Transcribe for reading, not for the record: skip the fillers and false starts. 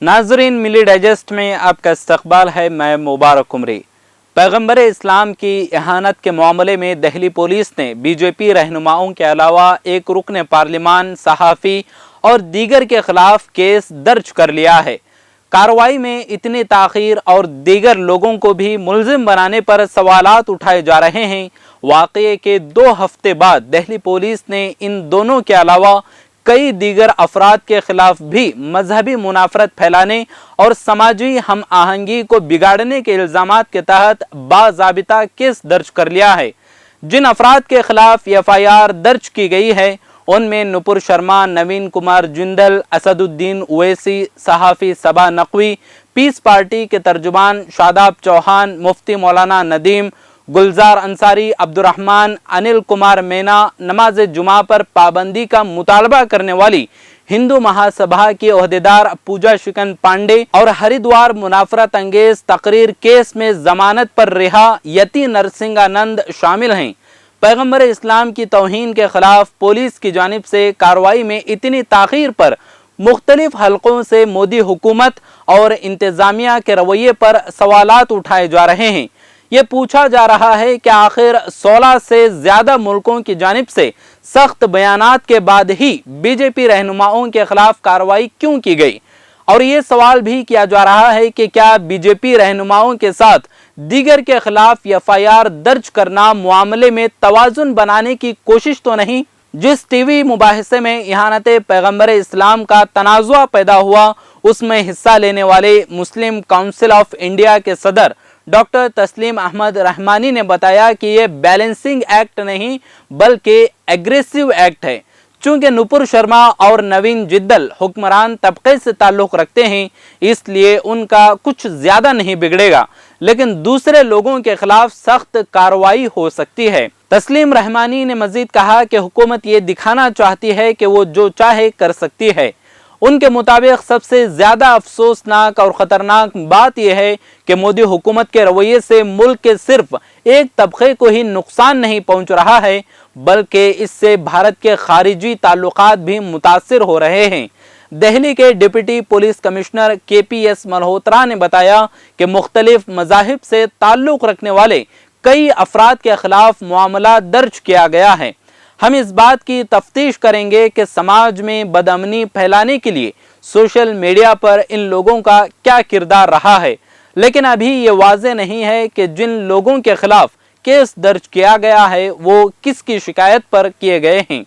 नाजरीन, मिली डाइजेस्ट में आपका इस्तकबाल है। मैं मुबारक उमरी। पैगम्बर इस्लाम की इहानत के मामले में दिल्ली पुलिस ने बीजेपी रहनुमाओं के अलावा एक रुकन पार्लिमान, सहाफ़ी और दीगर के खिलाफ केस दर्ज कर लिया है। कार्रवाई में इतनी ताख़ीर और दीगर लोगों को भी मुलजिम बनाने पर सवालात उठाए जा रहे हैं। वाक़ये के 2 हफ्ते बाद दिल्ली पुलिस ने इन दोनों के अलावा कई दीगर अफराद के खिलाफ भी मजहबी मुनाफरत फैलाने और समाजी हम आहंगी को बिगाड़ने के इल्ज़ामात के तहत बाज़ाबिता केस दर्ज कर लिया है। जिन अफराद के खिलाफ FIR दर्ज की गई है उनमें नुपुर शर्मा, नवीन कुमार जिंदल, असदुद्दीन ओवैसी, सहाफ़ी सबा नकवी, पीस पार्टी के तर्जुमान शादाब चौहान, मुफ्ती मौलाना नदीम, गुलजार अंसारी, अब्दुर्रहमान, अनिल कुमार मीना, नमाज जुमा पर पाबंदी का मुतालबा करने वाली हिंदू महासभा की ओहदेदार पूजा शिकन पांडे और हरिद्वार मुनाफरत अंगेज तकरीर केस में जमानत पर रिहा यति नरसिंहानंद शामिल हैं। पैगम्बर इस्लाम की तौहीन के खिलाफ पुलिस की जानिब से कार्रवाई में इतनी ताख़ीर पर मुख्तलिफ हलकों से मोदी हुकूमत और इंतजामिया के रवैये पर सवालात उठाए जा रहे हैं। ये पूछा जा रहा है कि आखिर 16 से ज्यादा मुल्कों की जानिब से सख्त बयानात के बाद ही बीजेपी रहनुमाओं के खिलाफ कार्रवाई क्यों की गई, और ये सवाल भी किया जा रहा है कि क्या बीजेपी रहनुमाओं के साथ दीगर के खिलाफ FIR दर्ज करना मामले में तवाजुन बनाने की कोशिश तो नहीं। जिस टीवी मुबाहिसे में इहानत पैगम्बर इस्लाम का तनाज़ुआ पैदा हुआ उसमें हिस्सा लेने वाले मुस्लिम काउंसिल ऑफ इंडिया के सदर डॉक्टर तस्लीम अहमद रहमानी ने बताया कि ये बैलेंसिंग एक्ट नहीं बल्कि एग्रेसिव एक्ट है। चूंकि नुपुर शर्मा और नवीन जिद्दल हुक्मरान तबके से ताल्लुक़ रखते हैं इसलिए उनका कुछ ज़्यादा नहीं बिगड़ेगा, लेकिन दूसरे लोगों के खिलाफ सख्त कार्रवाई हो सकती है। तस्लीम रहमानी ने मजीद कहा कि हुकूमत ये दिखाना चाहती है कि वो जो चाहे कर सकती है। उनके मुताबिक सबसे ज़्यादा अफसोसनाक और ख़तरनाक बात यह है कि मोदी हुकूमत के रवैये से मुल्क के सिर्फ एक तबके को ही नुकसान नहीं पहुँच रहा है बल्कि इससे भारत के खारिजी ताल्लुकात भी मुतासिर हो रहे हैं। दिल्ली के deputy police commissioner KPS Malhotra ने बताया कि मुख्तलिफ मज़ाहिब से ताल्लुक़ रखने वाले कई अफराद के खिलाफ मामला दर्ज किया गया है। हम इस बात की तफ्तीश करेंगे कि समाज में बदअमनी फैलाने के लिए सोशल मीडिया पर इन लोगों का क्या किरदार रहा है, लेकिन अभी ये वाज़ेह नहीं है कि जिन लोगों के खिलाफ केस दर्ज किया गया है वो किसकी शिकायत पर किए गए हैं।